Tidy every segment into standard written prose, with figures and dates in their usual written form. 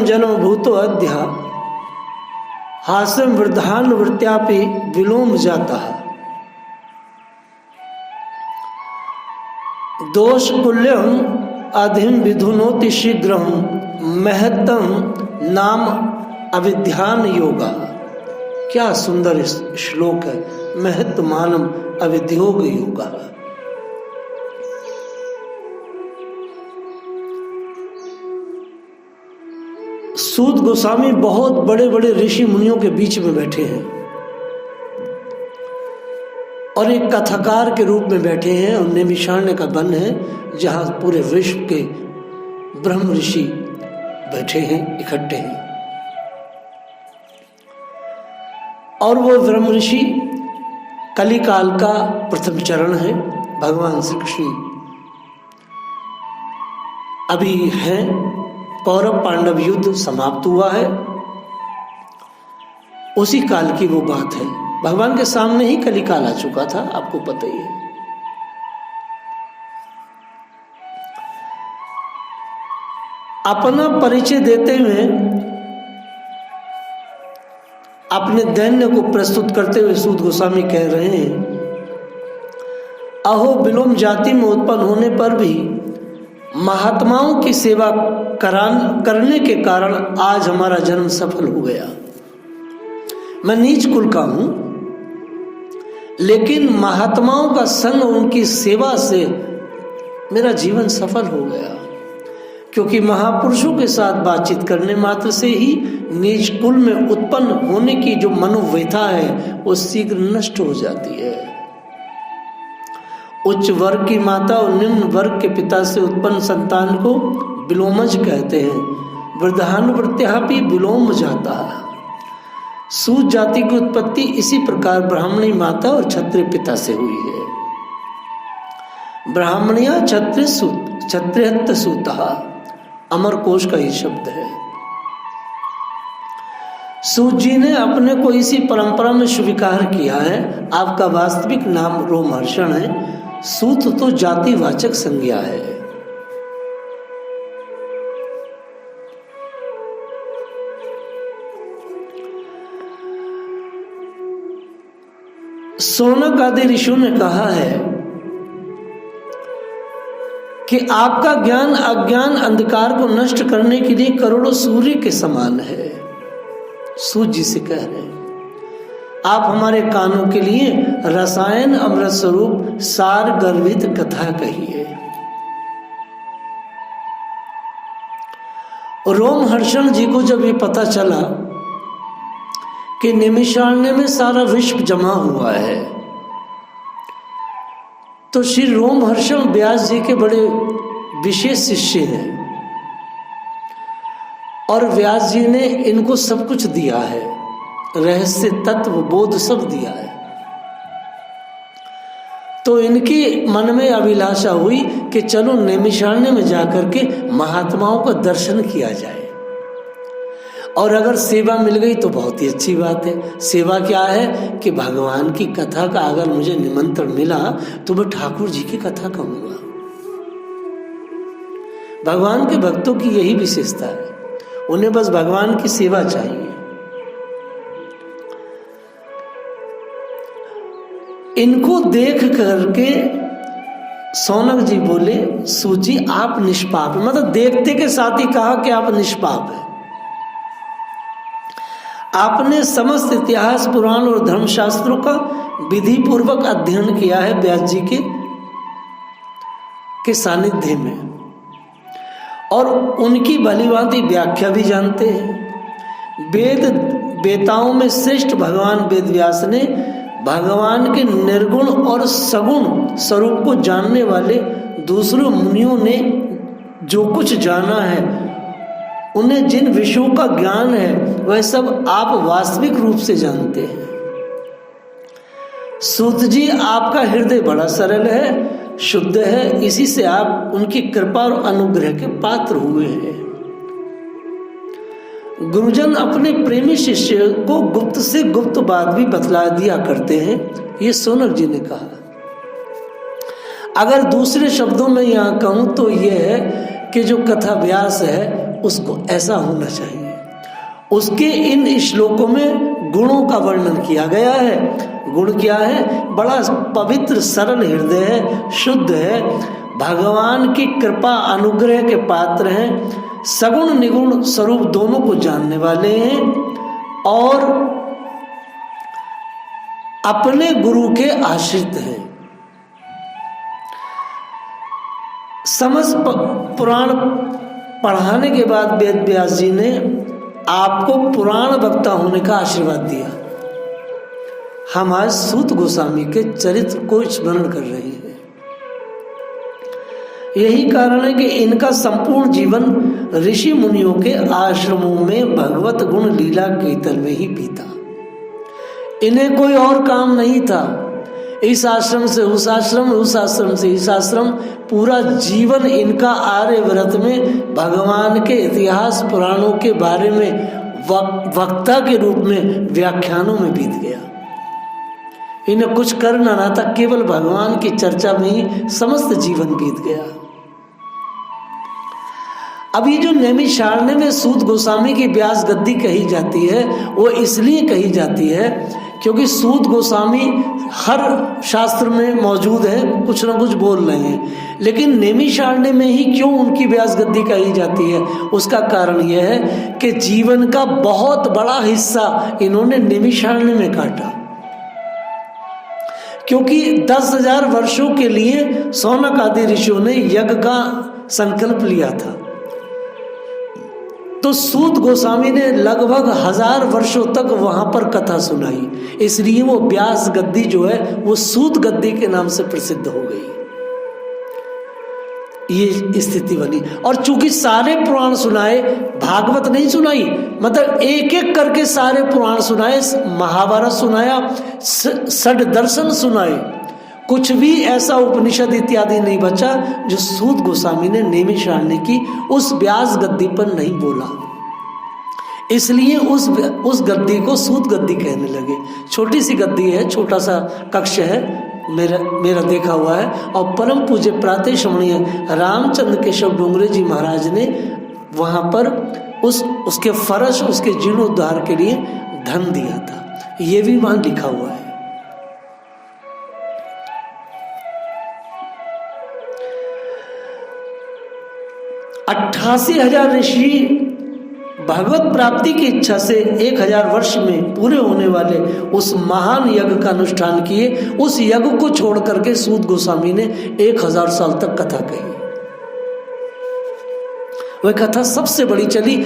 जन्म भूतो अद्य हास्यम वृद्धान वृत्यापि विलोम जाता। दोष कुल्यम अधिम विधुनोति शीघ्रम महत्तम नाम अविध्यान योगा। क्या सुंदर श्लोक है। महत्तमानम अविध्योग योगा। सूत गोस्वामी बहुत बड़े बड़े ऋषि मुनियों के बीच में बैठे हैं और एक कथाकार के रूप में बैठे हैं। और नैमिषारण्य का वन है जहां पूरे विश्व के ब्रह्म ऋषि बैठे हैं, इकट्ठे हैं। और वो ब्रह्म ऋषि कलिकाल का प्रथम चरण है। भगवान श्री कृष्ण अभी हैं। कौरव पांडव युद्ध समाप्त हुआ है, उसी काल की वो बात है। भगवान के सामने ही कलिकाल आ चुका था, आपको पता ही है। अपना परिचय देते हुए, अपने दैन्य को प्रस्तुत करते हुए सूत गोस्वामी कह रहे हैं, अहो विलोम जाति में उत्पन्न होने पर भी महात्माओं की सेवा करने के कारण आज हमारा जन्म सफल हो गया। मैं नीच कुल का हूं, लेकिन महात्माओं का संग, उनकी सेवा से मेरा जीवन सफल हो गया। क्योंकि महापुरुषों के साथ बातचीत करने मात्र से ही नीच कुल में उत्पन्न होने की जो मनोव्यथा है वो शीघ्र नष्ट हो जाती है। उच्च वर्ग की माता और निम्न वर्ग के पिता से उत्पन्न संतान को विलोमज कहते हैं। वृद्धानुवृत्यापि विलोम जाता है। सूत जाति की उत्पत्ति इसी प्रकार ब्राह्मणी माता और क्षत्रिय पिता से हुई है। ब्राह्मणिया क्षत्रियत्व सूता, अमर कोश का ही शब्द है। सूत जी ने अपने को इसी परंपरा में स्वीकार किया है। आपका वास्तविक नाम रोमहर्षण है। सूत तो जातिवाचक संज्ञा है। सोनक आदि ऋषियों ने कहा है कि आपका ज्ञान अज्ञान अंधकार को नष्ट करने के लिए करोड़ों सूर्य के समान है। सूत जी से कह रहे हैं, आप हमारे कानों के लिए रसायन अमृत स्वरूप सार गर्भित कथा कहिए। रोमहर्षण जी को जब ये पता चला कि नैमिषारण्य में सारा विश्व जमा हुआ है, तो श्री रोमहर्षण व्यास जी के बड़े विशेष शिष्य हैं और व्यास जी ने इनको सब कुछ दिया है, रहस्य तत्व बोध सब दिया है। तो इनके मन में अभिलाषा हुई कि चलो नैमिषारण्य में जाकर के महात्माओं का दर्शन किया जाए, और अगर सेवा मिल गई तो बहुत ही अच्छी बात है। सेवा क्या है कि भगवान की कथा का अगर मुझे निमंत्रण मिला तो मैं ठाकुर जी की कथा कहूंगा। भगवान के भक्तों की यही विशेषता है, उन्हें बस भगवान की सेवा चाहिए। इनको देख करके सोनक जी बोले, सूची आप निष्पाप है। मतलब देखते के साथ ही कहा कि आप निष्पाप है। आपने समस्त इतिहास पुराण और धर्मशास्त्रों का विधि पूर्वक अध्ययन किया है व्यास जी के सानिध्य में, और उनकी भलीभांति व्याख्या भी जानते हैं। वेताओं में श्रेष्ठ भगवान वेद व्यास ने भगवान के निर्गुण और सगुण स्वरूप को जानने वाले दूसरों मुनियों ने जो कुछ जाना है, उन्हें जिन विषयों का ज्ञान है वह सब आप वास्तविक रूप से जानते हैं। सूत जी, आपका हृदय बड़ा सरल है, शुद्ध है, इसी से आप उनकी कृपा और अनुग्रह के पात्र हुए हैं। गुरुजन अपने प्रेमी शिष्य को गुप्त से गुप्त बात भी बतला दिया करते हैं, ये सोनक जी ने कहा। अगर दूसरे शब्दों में यहाँ कहूँ तो यह है कि जो कथा व्यास है उसको ऐसा होना चाहिए। उसके इन श्लोकों में गुणों का वर्णन किया गया है। गुण क्या है? बड़ा पवित्र सरल हृदय है, शुद्ध है, भगवान की कृपा अनुग्रह के पात्र हैं, सगुण निगुण स्वरूप दोनों को जानने वाले हैं और अपने गुरु के आश्रित हैं। समस्त पुराण पढ़ाने के बाद वेद व्यास जी ने आपको पुराण वक्ता होने का आशीर्वाद दिया। हम आज सूत गोस्वामी के चरित्र को स्मरण कर रहे हैं। यही कारण है कि इनका संपूर्ण जीवन ऋषि मुनियों के आश्रमों में भगवत गुण लीला कीर्तन में ही बीता। इन्हें कोई और काम नहीं था। इस आश्रम से उस आश्रम, उस आश्रम से इस आश्रम, पूरा जीवन इनका आर्यव्रत में भगवान के इतिहास पुराणों के बारे में वक्ता के रूप में व्याख्यानों में बीत गया। इन्हें कुछ करना ना था, केवल भगवान की चर्चा में ही समस्त जीवन बीत गया। अब ये जो नैमिषारण्य में सूत गोस्वामी की व्यास गद्दी कही जाती है, वो इसलिए कही जाती है क्योंकि सूत गोस्वामी हर शास्त्र में मौजूद है, कुछ ना कुछ बोल रहे हैं, लेकिन नैमिषारण्य में ही क्यों उनकी व्यास गद्दी कही जाती है? उसका कारण यह है कि जीवन का बहुत बड़ा हिस्सा इन्होंने नैमिषारण्य में काटा। क्योंकि 10,000 वर्षों के लिए शौनक आदि ऋषियों ने यज्ञ का संकल्प लिया था, तो सूत गोस्वामी ने लगभग 1000 वर्षों तक वहां पर कथा सुनाई। इसलिए वो व्यास गद्दी जो है वो सूत गद्दी के नाम से प्रसिद्ध हो गई। ये स्थिति बनी। और चूंकि सारे पुराण सुनाए, भागवत नहीं सुनाई, मतलब एक एक करके सारे पुराण सुनाए, महाभारत सुनाया, षड दर्शन सुनाए, कुछ भी ऐसा उपनिषद इत्यादि नहीं बचा जो सूत गोस्वामी ने नैमिषारण्य की उस व्यास गद्दी पर नहीं बोला। इसलिए उस गद्दी को सूत गद्दी कहने लगे। छोटी सी गद्दी है, छोटा सा कक्ष है, मेरा देखा हुआ है। और परम पूज्य प्रातः श्रमणीय रामचंद्र केशव डोंगरे जी महाराज ने वहाँ पर उसके फर्श, उसके जीर्णोद्धार के लिए धन दिया था। ये भी वहाँ लिखा हुआ है। अट्ठासी 8000 ऋषि भगवत प्राप्ति की इच्छा से 1000 वर्ष में पूरे होने वाले उस महान यज्ञ का अनुष्ठान किए। उस यज्ञ को छोड़ करके सूत गोस्वामी ने 1000 साल तक कथा कही। वह कथा सबसे बड़ी चली।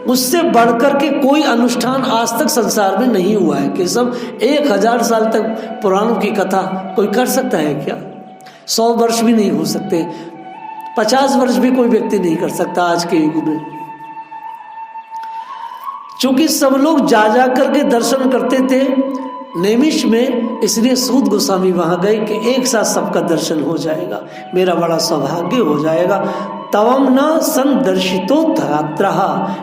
उससे बढ़कर के कोई अनुष्ठान आज तक संसार में नहीं हुआ है कि सब 1000 साल तक पुराणों की कथा कोई कर सकता है क्या? 100 वर्ष भी नहीं हो सकते, 50 वर्ष भी कोई व्यक्ति नहीं कर सकता आज के युग में। चूंकि सब लोग जा करके दर्शन करते थे नैमिष में, इसलिए सूत गोस्वामी वहां गए कि एक साथ सबका दर्शन हो जाएगा, मेरा बड़ा सौभाग्य हो जाएगा। तवम न संदर्शितो धरात्रः,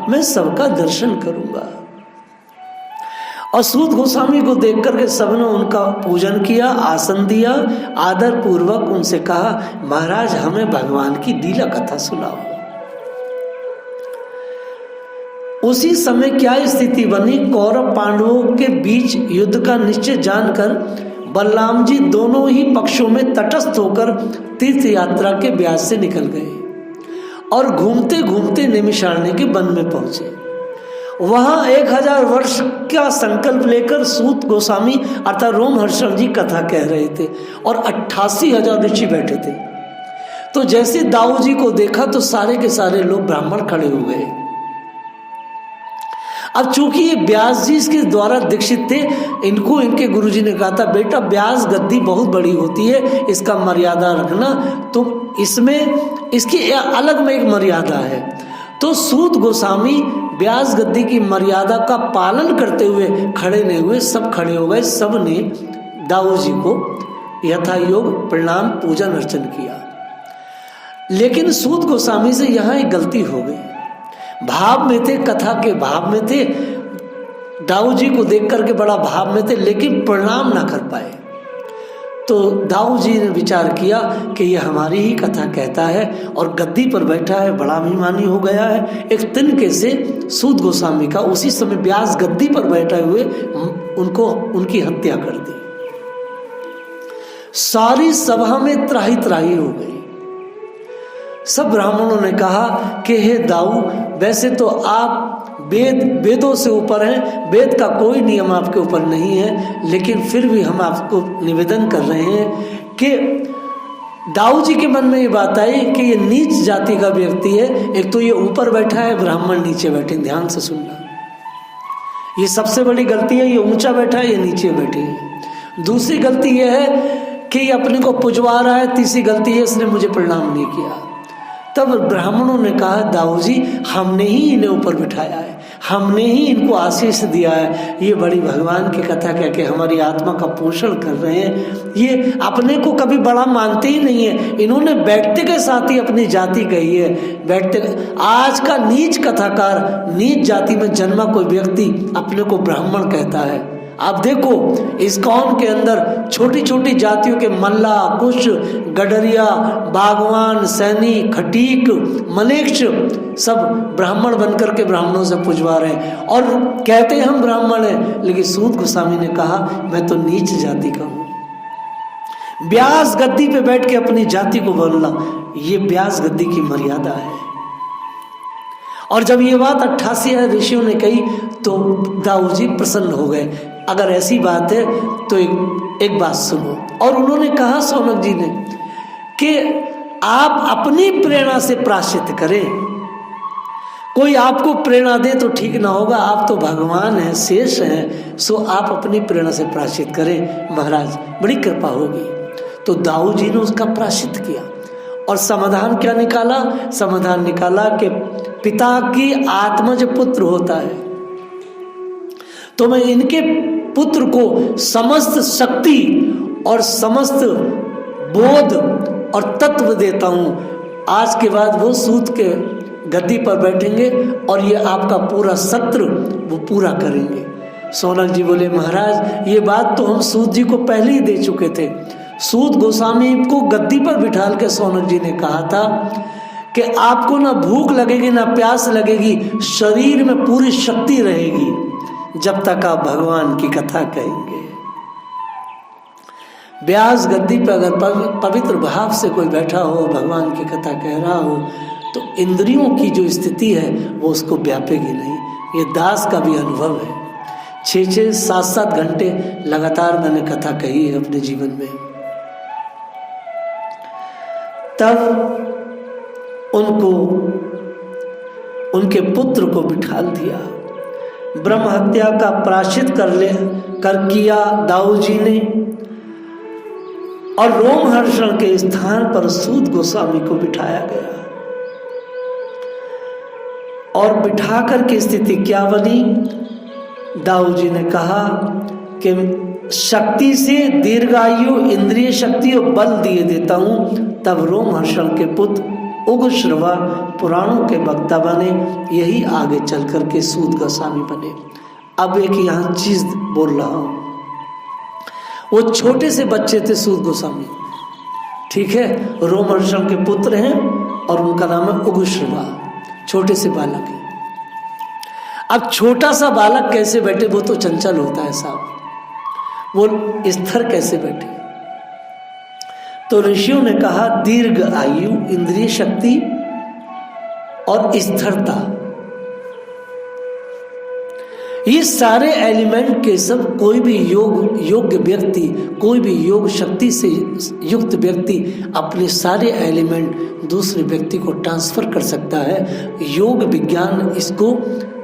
मैं सबका दर्शन करूंगा। और सूत गोस्वामी को देख करके सबने उनका पूजन किया, आसन दिया, आदर पूर्वक उनसे कहा, महाराज हमें भगवान की लीला कथा सुनाओ। उसी समय क्या स्थिति बनी, कौरव पांडवों के बीच युद्ध का निश्चय जानकर बलराम जी दोनों ही पक्षों में तटस्थ होकर तीर्थ यात्रा के व्यास से निकल गए और घूमते घूमते नैमिषारण्य के वन में पहुंचे। वहां 1000 वर्ष का संकल्प लेकर सूत गोस्वामी अर्थात रोमहर्षण जी कथा कह रहे थे और 88,000 ऋषि बैठे थे। तो जैसे दाऊ जी को देखा तो सारे के सारे लोग ब्राह्मण खड़े हो गए। अब चूंकि ये व्यास जी इसके द्वारा दीक्षित थे, इनको इनके गुरुजी ने कहा था, बेटा व्यास गद्दी बहुत बड़ी होती है, इसका मर्यादा रखना, तो इसमें इसकी अलग में एक मर्यादा है। तो सूत गोस्वामी व्यास गद्दी की मर्यादा का पालन करते हुए खड़े नहीं हुए, सब खड़े हो गए। सब ने दाऊ जी को यथा योग प्रणाम पूजन अर्चन किया। लेकिन सूत गोस्वामी से यहाँ एक गलती हो गई। भाव में थे, कथा के भाव में थे, दाऊ जी को देख करके बड़ा भाव में थे, लेकिन प्रणाम ना कर पाए। तो दाऊ जी ने विचार किया कि ये हमारी ही कथा कहता है और गद्दी पर बैठा है, बड़ा अभिमानी हो गया है। एक तिनके से सूत गोस्वामी का उसी समय व्यास गद्दी पर बैठे हुए उनकी हत्या कर दी। सारी सभा में त्राही त्राही हो गई। सब ब्राह्मणों ने कहा कि हे दाऊ, वैसे तो आप वेदों से ऊपर हैं, वेद का कोई नियम आपके ऊपर नहीं है, लेकिन फिर भी हम आपको निवेदन कर रहे हैं कि दाऊ जी के मन में ये बात आई कि ये नीच जाति का व्यक्ति है। एक तो ये ऊपर बैठा है, ब्राह्मण नीचे बैठे, ध्यान से सुनना, ये सबसे बड़ी गलती है। ये ऊंचा बैठा है, ये नीचे बैठे है। दूसरी गलती ये है कि ये अपने को पुजवा रहा है। तीसरी गलती है इसने मुझे प्रणाम नहीं किया। तब ब्राह्मणों ने कहा, दाऊ जी हमने ही इन्हें ऊपर बिठाया है, हमने ही इनको आशीष दिया है, ये बड़ी भगवान की कथा कह के हमारी आत्मा का पोषण कर रहे हैं। ये अपने को कभी बड़ा मानते ही नहीं है। इन्होंने बैठते के साथ ही अपनी जाति कही है। बैठते आज का नीच कथाकार, नीच जाति में जन्मा कोई व्यक्ति अपने को ब्राह्मण कहता है। आप देखो इस्कॉन के अंदर छोटी छोटी जातियों के मल्ला, कुश, गडरिया, बागवान, सैनी, खटीक, मलेक्ष सब ब्राह्मण बनकर के ब्राह्मणों से पुजवा रहे हैं और कहते हैं हम ब्राह्मण हैं। लेकिन सूत गोस्वामी ने कहा मैं तो नीच जाति का हूं। व्यास गद्दी पे बैठ के अपनी जाति को बोलना, ये व्यास गद्दी की मर्यादा है। और जब ये बात 88 ऋषियों ने कही तो दाऊ जी प्रसन्न हो गए। अगर ऐसी बात है तो एक बात सुनो। और उन्होंने कहा सौनक जी ने कि आप अपनी प्रेरणा से प्रायश्चित करें। कोई आपको प्रेरणा दे तो ठीक ना होगा, आप तो भगवान हैं, शेष हैं, सो आप अपनी प्रेरणा से प्रायश्चित करें, महाराज बड़ी कृपा होगी। तो दाऊ जी ने उसका प्रायश्चित किया और समाधान क्या निकाला? समाधान निकाला कि पिता की आत्मज पुत्र होता है तो मैं इनके पुत्र को समस्त शक्ति और समस्त बोध और तत्व देता हूं। आज के बाद वो सूत के गद्दी पर बैठेंगे और ये आपका पूरा सत्र वो पूरा करेंगे। सौनक जी बोले, महाराज ये बात तो हम सूत जी को पहले ही दे चुके थे। सूत गोस्वामी को गद्दी पर बिठाल के सौनक जी ने कहा था कि आपको ना भूख लगेगी ना प्यास लगेगी, शरीर में पूरी शक्ति रहेगी जब तक आप भगवान की कथा कहेंगे। व्यास गद्दी पर अगर पवित्र भाव से कोई बैठा हो, भगवान की कथा कह रहा हो, तो इंद्रियों की जो स्थिति है वो उसको व्यापेगी नहीं। ये दास का भी अनुभव है। 6-6, 7-7 घंटे लगातार मैंने कथा कही है अपने जीवन में। तब उनको उनके पुत्र को बिठाल दिया। ब्रह्म हत्या का प्रायश्चित कर किया दाऊ जी ने और रोमहर्षण के स्थान पर सूत गोस्वामी को बिठाया गया। और बिठाकर की स्थिति क्या बनी? दाऊ जी ने कहा कि शक्ति से दीर्घायु, इंद्रिय शक्ति और बल दिए देता हूं। तब रोमहर्षण के पुत्र उग्रश्रवा पुराणों के वक्ता बने, यही आगे चल करके सूत गोस्वामी बने। अब एक यहाँ चीज बोल रहा हूं, वो छोटे से बच्चे थे सूत गोस्वामी, ठीक है, रोमहर्षण के पुत्र हैं और उनका नाम है उग्रश्रवा, छोटे से बालक है। अब छोटा सा बालक कैसे बैठे? वो तो चंचल होता है साहब, वो स्थिर कैसे बैठे? तो ऋषियों ने कहा दीर्घ आयु, इंद्रिय शक्ति और स्थिरता, ये सारे एलिमेंट के सब कोई भी योग्य व्यक्ति, कोई भी योग शक्ति से युक्त व्यक्ति अपने सारे एलिमेंट दूसरे व्यक्ति को ट्रांसफर कर सकता है। योग विज्ञान इसको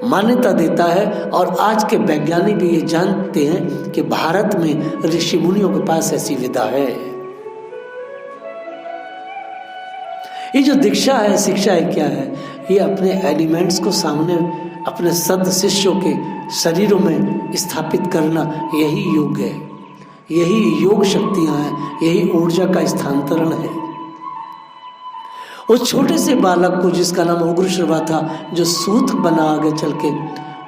मान्यता देता है और आज के वैज्ञानिक भी ये जानते हैं कि भारत में ऋषि मुनियों के पास ऐसी विधा है। ये जो दीक्षा है, शिक्षा है, क्या है? ये अपने एलिमेंट्स को सामने अपने सद शिष्यों के शरीरों में स्थापित करना, यही योग है, यही योग शक्तियां हैं, यही ऊर्जा का स्थानांतरण है। उस छोटे से बालक को जिसका नाम उग्रश्रवा था, जो सूत बना आगे चल के,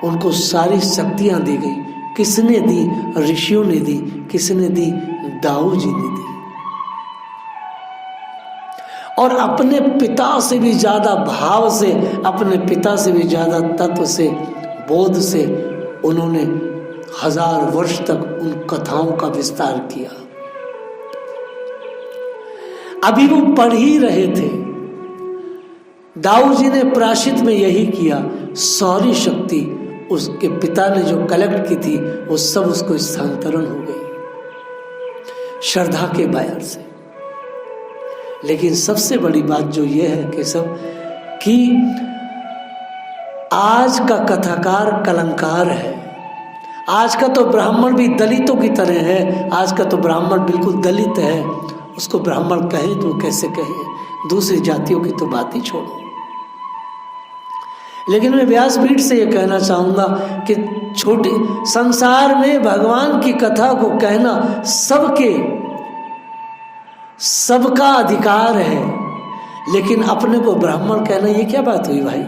उनको सारी शक्तियां दी गई। किसने दी? ऋषियों ने दी। किसने दी? दाऊ जी ने दी। और अपने पिता से भी ज्यादा भाव से, अपने पिता से भी ज्यादा तत्व से, बोध से उन्होंने 1000 वर्ष तक उन कथाओं का विस्तार किया। अभी वो पढ़ ही रहे थे, दाऊ जी ने प्रायश्चित में यही किया। सौरी शक्ति उसके पिता ने जो कलेक्ट की थी वो सब उसको स्थानांतरण हो गई श्रद्धा के बायर से। लेकिन सबसे बड़ी बात जो ये है कि सब कि आज का कथाकार कलंकार है। आज का तो ब्राह्मण भी दलितों की तरह है। आज का तो ब्राह्मण बिल्कुल दलित है, उसको ब्राह्मण कहें तो कैसे कहें, दूसरी जातियों की तो बात ही छोड़ो। लेकिन मैं व्यासपीठ से ये कहना चाहूंगा कि छोटी संसार में भगवान की कथा को कहना सबका अधिकार है, लेकिन अपने को ब्राह्मण कहना ये क्या बात हुई भाई।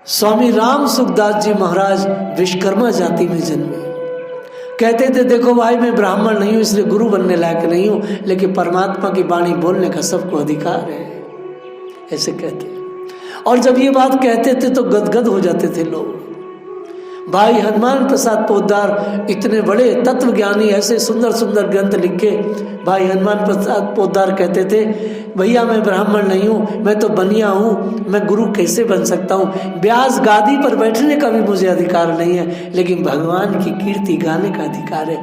स्वामी राम सुखदास जी महाराज विश्वकर्मा जाति में जन्मे, कहते थे देखो भाई मैं ब्राह्मण नहीं हूं इसलिए गुरु बनने लायक नहीं हूं, लेकिन परमात्मा की वाणी बोलने का सबको अधिकार है, ऐसे कहते। और जब ये बात कहते थे तो गदगद हो जाते थे लोग। भाई हनुमान प्रसाद पोद्दार इतने बड़े तत्वज्ञानी, ऐसे सुंदर सुंदर ग्रंथ लिखे। भाई हनुमान प्रसाद पोद्दार कहते थे भैया मैं ब्राह्मण नहीं हूँ, मैं तो बनिया हूँ, मैं गुरु कैसे बन सकता हूँ। व्यास गादी पर बैठने का भी मुझे अधिकार नहीं है, लेकिन भगवान की कीर्ति गाने का अधिकार है।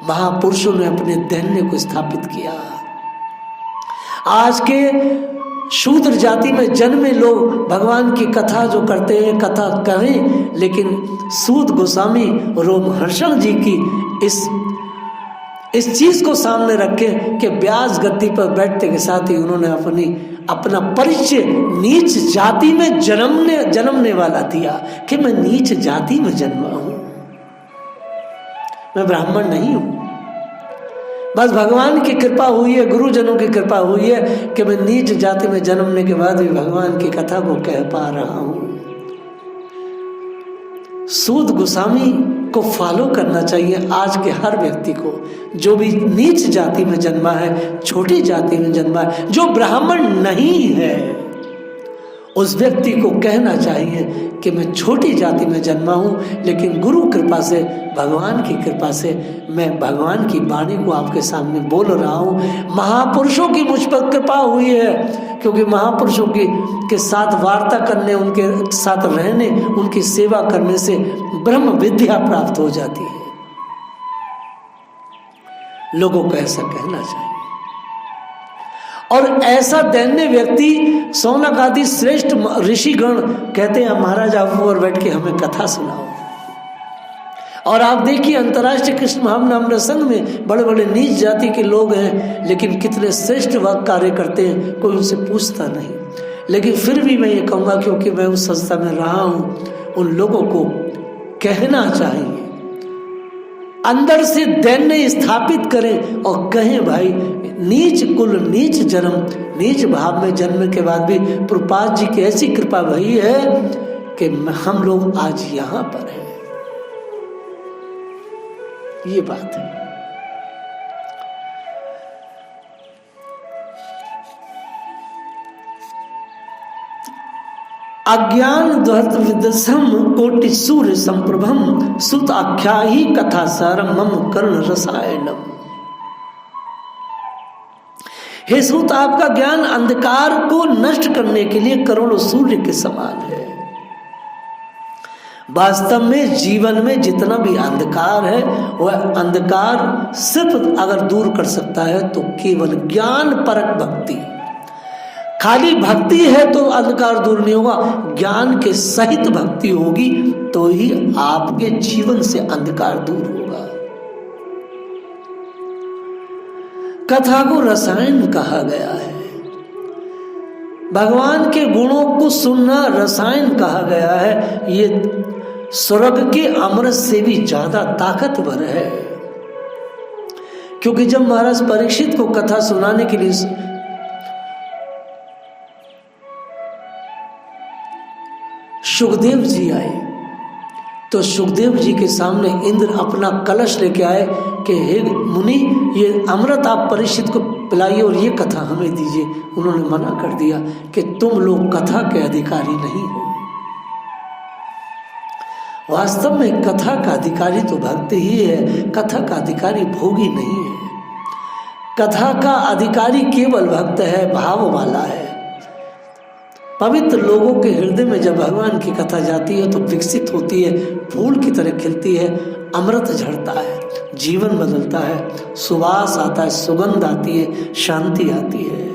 महापुरुषों ने अपने दैन्य को स्थापित किया। आज के शूद्र जाति में जन्मे लोग भगवान की कथा जो करते हैं, कथा करें, लेकिन सूत गोस्वामी रोमहर्षण जी की इस चीज को सामने रखे कि व्यास गद्दी पर बैठते के साथ ही उन्होंने अपना परिचय नीच जाति में जन्मने वाला दिया कि मैं नीच जाति में जन्मा हूं, मैं ब्राह्मण नहीं हूं। बस भगवान की कृपा हुई है, गुरुजनों की कृपा हुई है कि मैं नीच जाति में जन्मने के बाद भी भगवान की कथा को कह पा रहा हूं। सूत गोस्वामी को फॉलो करना चाहिए आज के हर व्यक्ति को, जो भी नीच जाति में जन्मा है, छोटी जाति में जन्मा है, जो ब्राह्मण नहीं है, उस व्यक्ति को कहना चाहिए कि मैं छोटी जाति में जन्मा हूं, लेकिन गुरु कृपा से, भगवान की कृपा से मैं भगवान की वाणी को आपके सामने बोल रहा हूं। महापुरुषों की मुझ पर कृपा हुई है, क्योंकि महापुरुषों के साथ वार्ता करने, उनके साथ रहने, उनकी सेवा करने से ब्रह्म विद्या प्राप्त हो जाती है। लोगों को ऐसा कहना चाहिए। और ऐसा दैन्य व्यक्ति सौनक आदि श्रेष्ठ ऋषिगण कहते हैं महाराज आप ऊपर बैठ के हमें कथा सुनाओ। और आप देखिए अंतर्राष्ट्रीय कृष्ण महामनाम प्रसंग में बड़े बड़े नीच जाति के लोग हैं, लेकिन कितने श्रेष्ठ वक्त कार्य करते हैं, कोई उनसे पूछता नहीं। लेकिन फिर भी मैं ये कहूँगा, क्योंकि मैं उस संस्था में रहा हूँ, उन लोगों को कहना चाहिए, अंदर से दैन्य स्थापित करें और कहें भाई नीच कुल नीच जन्म, नीच भाव में जन्म के बाद भी प्रभुपाद जी की ऐसी कृपा भई है कि हम लोग आज यहाँ पर हैं। ये बात है। अज्ञान द्वैत विदसम कोटि सूर्य संप्रभम सुत आख्यायी कथा सारम मम कर्ण रसायनम। हे सूत आपका ज्ञान अंधकार को नष्ट करने के लिए करोड़ों सूर्य के समान है। वास्तव में जीवन में जितना भी अंधकार है वह अंधकार सिर्फ अगर दूर कर सकता है तो केवल ज्ञान परक भक्ति। खाली भक्ति है तो अंधकार दूर नहीं होगा, ज्ञान के सहित भक्ति होगी तो ही आपके जीवन से अंधकार दूर होगा। कथा को रसायन कहा गया है, भगवान के गुणों को सुनना रसायन कहा गया है। ये स्वर्ग के अमृत से भी ज्यादा ताकतवर है, क्योंकि जब महाराज परीक्षित को कथा सुनाने के लिए सुखदेव जी आए तो सुखदेव जी के सामने इंद्र अपना कलश लेके आए कि हे मुनि, ये अमृत आप परीक्षित को पिलाइए और ये कथा हमें दीजिए। उन्होंने मना कर दिया कि तुम लोग कथा के अधिकारी नहीं हो। वास्तव में कथा का अधिकारी तो भक्त ही है, कथा का अधिकारी भोगी नहीं है। कथा का अधिकारी केवल भक्त है, भाव वाला है। पवित्र लोगों के हृदय में जब भगवान की कथा जाती है तो विकसित होती है, फूल की तरह खिलती है, अमृत झड़ता है, जीवन बदलता है, सुवास आता है, सुगंध आती है, शांति आती है।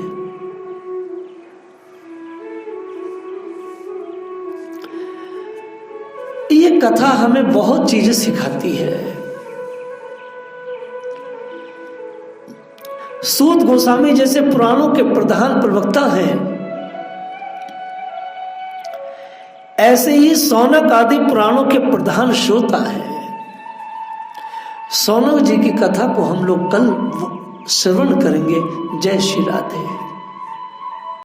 ये कथा हमें बहुत चीजें सिखाती है। सूत गोस्वामी जैसे पुराणों के प्रधान प्रवक्ता हैं, ऐसे ही सौनक आदि पुराणों के प्रधान श्रोता हैं। सौनक जी की कथा को हम लोग कल श्रवण करेंगे। जय श्री राधे।